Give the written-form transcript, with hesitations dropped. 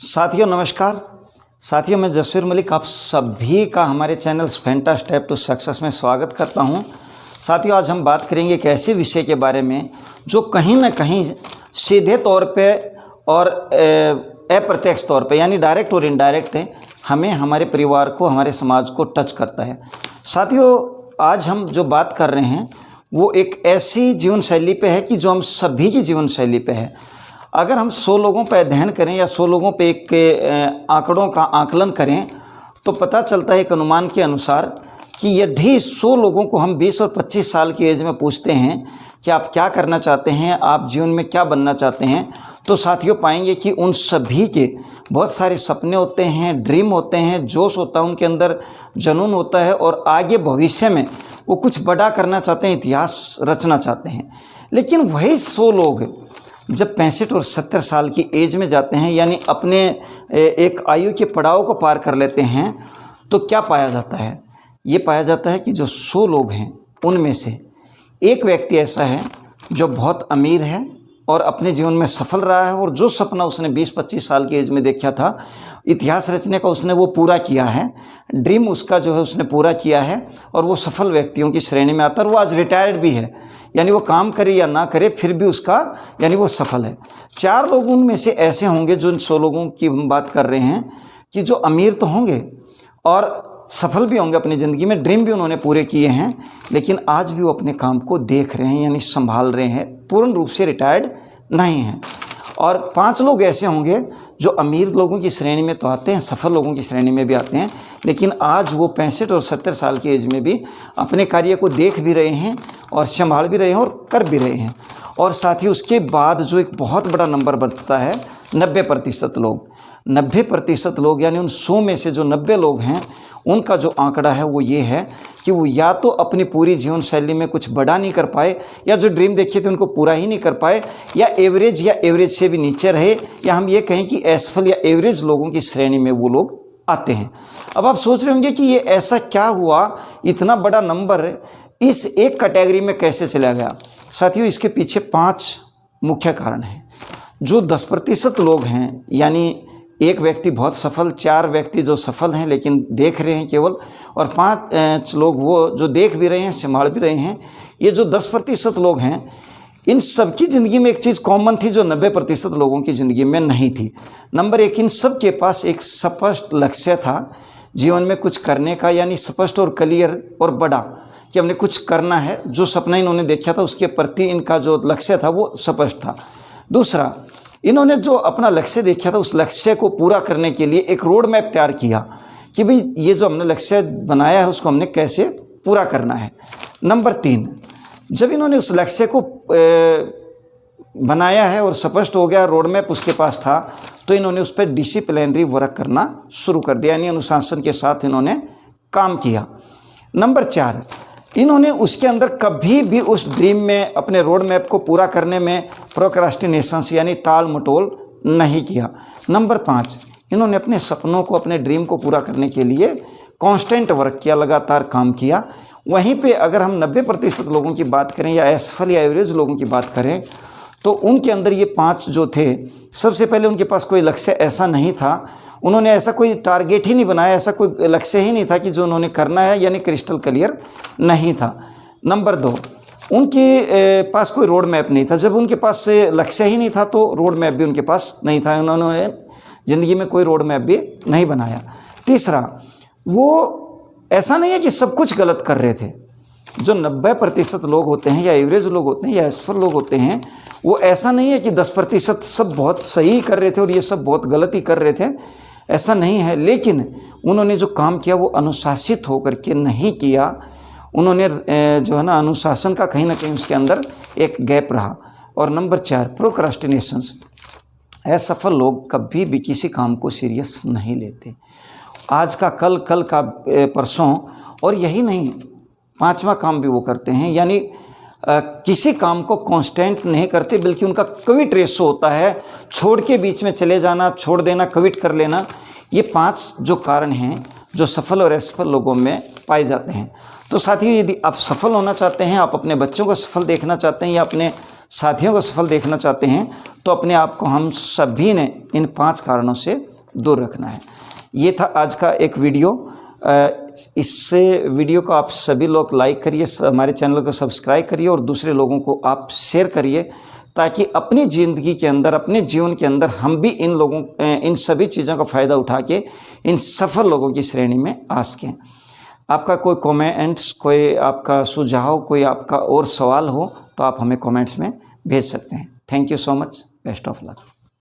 साथियों नमस्कार। साथियों मैं जसवीर मलिक आप सभी का हमारे चैनल स्पेंटा स्टेप टू सक्सेस में स्वागत करता हूं। साथियों आज हम बात करेंगे एक ऐसे विषय के बारे में जो कहीं ना कहीं सीधे तौर पे और अप्रत्यक्ष तौर पे यानी डायरेक्ट और इनडायरेक्ट हमें हमारे परिवार को हमारे समाज को टच करता है। साथियों आज हम जो बात कर रहे हैं वो एक ऐसी जीवन शैली पे है कि जो हम सभी की जीवन शैली पे है। अगर हम 100 लोगों पर अध्ययन करें या 100 लोगों पे एक आंकड़ों का आकलन करें तो पता चलता है एक अनुमान के अनुसार कि यदि 100 लोगों को हम 20 और 25 साल की एज में पूछते हैं कि आप क्या करना चाहते हैं, आप जीवन में क्या बनना चाहते हैं, तो साथियों पाएंगे कि उन सभी के बहुत सारे सपने होते हैं, ड्रीम होते हैं, जोश होता है, उनके अंदर जुनून होता है और आगे भविष्य में वो कुछ बड़ा करना चाहते हैं, इतिहास रचना चाहते हैं। लेकिन वही 100 लोग जब 65 और 70 साल की एज में जाते हैं यानी अपने एक आयु के पड़ाव को पार कर लेते हैं तो क्या पाया जाता है? ये पाया जाता है कि जो 100 लोग हैं उनमें से एक व्यक्ति ऐसा है जो बहुत अमीर है और अपने जीवन में सफल रहा है और जो सपना उसने 20-25 साल की एज में देखा था, इतिहास रचने का, उसने वो पूरा किया है। ड्रीम उसका जो है उसने पूरा किया है और वो सफल व्यक्तियों की श्रेणी में आता है और वो आज रिटायर्ड भी है, यानी वो काम करे या ना करे फिर भी उसका यानी वो सफल है। 4 लोग उनमें से ऐसे होंगे जो इन 100 लोगों की हम बात कर रहे हैं कि जो अमीर तो होंगे और सफल भी होंगे, अपनी ज़िंदगी में ड्रीम भी उन्होंने पूरे किए हैं, लेकिन आज भी वो अपने काम को देख रहे हैं यानी संभाल रहे हैं, पूर्ण रूप से रिटायर्ड नहीं हैं। और 5 लोग ऐसे होंगे जो अमीर लोगों की श्रेणी में तो आते हैं, सफल लोगों की श्रेणी में भी आते हैं, लेकिन आज वो 65 और 70 साल की एज में भी अपने कार्य को देख भी रहे हैं और संभाल भी रहे हैं और कर भी रहे हैं। और साथ ही उसके बाद जो एक बहुत बड़ा नंबर बनता है 90% लोग। 90% लोग यानी उन 100 में से जो 90 लोग हैं उनका जो आंकड़ा है वो ये है कि वो या तो अपनी पूरी जीवन शैली में कुछ बड़ा नहीं कर पाए या जो ड्रीम देखे थे उनको पूरा ही नहीं कर पाए या एवरेज से भी नीचे रहे, या हम ये कहें कि असफल या एवरेज लोगों की श्रेणी में वो लोग आते हैं। अब आप सोच रहे होंगे कि ये ऐसा क्या हुआ, इतना बड़ा नंबर इस एक कैटेगरी में कैसे चला गया? साथियों इसके पीछे 5 मुख्य कारण हैं। जो 10% लोग हैं यानी एक व्यक्ति बहुत सफल, 4 व्यक्ति जो सफल हैं लेकिन देख रहे हैं केवल, और 5 लोग वो जो देख भी रहे हैं, संभाल भी रहे हैं। ये जो 10% लोग हैं इन सबकी ज़िंदगी में एक चीज़ कॉमन थी जो 90% लोगों की ज़िंदगी में नहीं थी। नंबर 1, इन सब के पास एक स्पष्ट लक्ष्य था जीवन में कुछ करने का, यानी स्पष्ट और क्लियर और बड़ा कि हमने कुछ करना है। जो सपना इन्होंने देखा था उसके प्रति इनका जो लक्ष्य था वो स्पष्ट था। दूसरा, इन्होंने जो अपना लक्ष्य देखा था उस लक्ष्य को पूरा करने के लिए एक रोड मैप तैयार किया कि भाई ये जो हमने लक्ष्य बनाया है उसको हमने कैसे पूरा करना है। नंबर 3, जब इन्होंने उस लक्ष्य को बनाया है और स्पष्ट हो गया, रोड मैप उसके पास था, तो इन्होंने उस पर डिसिप्लिनरी वर्क करना शुरू कर दिया, यानी अनुशासन के साथ इन्होंने काम किया। नंबर 4, इन्होंने उसके अंदर कभी भी उस ड्रीम में अपने रोड मैप को पूरा करने में प्रोक्रास्टिनेशंस यानी टाल मटोल नहीं किया। नंबर 5, इन्होंने अपने सपनों को, अपने ड्रीम को पूरा करने के लिए कांस्टेंट वर्क किया, लगातार काम किया। वहीं पे अगर हम 90% लोगों की बात करें या असफल या एवरेज लोगों की बात करें तो उनके अंदर ये 5 जो थे, सबसे पहले उनके पास कोई लक्ष्य ऐसा नहीं था, उन्होंने ऐसा कोई टारगेट ही नहीं बनाया, ऐसा कोई लक्ष्य ही नहीं था कि जो उन्होंने करना है, यानी क्रिस्टल क्लियर नहीं था। नंबर 2, उनके पास कोई रोड मैप नहीं था। जब उनके पास लक्ष्य ही नहीं था तो रोड मैप भी उनके पास नहीं था, उन्होंने ज़िंदगी में कोई रोड मैप भी नहीं बनाया। तीसरा, वो ऐसा नहीं है कि सब कुछ गलत कर रहे थे। जो 90% लोग होते हैं या एवरेज लोग होते हैं या असफल लोग होते हैं, वो ऐसा नहीं है कि 10% सब बहुत सही कर रहे थे और ये सब बहुत गलत ही कर रहे थे, ऐसा नहीं है। लेकिन उन्होंने जो काम किया वो अनुशासित होकर के नहीं किया। उन्होंने जो है ना अनुशासन का कहीं ना कहीं उसके अंदर एक गैप रहा। और नंबर 4, प्रोक्रास्टिनेशंस। असफल लोग कभी भी किसी काम को सीरियस नहीं लेते, आज का कल, कल का परसों, और यही नहीं 5वां काम भी वो करते हैं, यानी किसी काम को कांस्टेंट नहीं करते बल्कि उनका क्विट रेशो होता है, छोड़ के बीच में चले जाना, छोड़ देना, क्विट कर लेना। ये 5 जो कारण हैं जो सफल और असफल लोगों में पाए जाते हैं। तो साथियों यदि आप सफल होना चाहते हैं, आप अपने बच्चों को सफल देखना चाहते हैं या अपने साथियों को सफल देखना चाहते हैं, तो अपने आप को हम सभी ने इन 5 कारणों से दूर रखना है। ये था आज का एक वीडियो। इससे वीडियो को आप सभी लोग लाइक करिए, हमारे चैनल को सब्सक्राइब करिए और दूसरे लोगों को आप शेयर करिए, ताकि अपनी ज़िंदगी के अंदर, अपने जीवन के अंदर हम भी इन सभी चीज़ों का फ़ायदा उठा के इन सफल लोगों की श्रेणी में आ सकें। आपका कोई कमेंट्स, कोई आपका सुझाव, कोई आपका और सवाल हो तो आप हमें कमेंट्स में भेज सकते हैं। Thank you so much. Best of luck.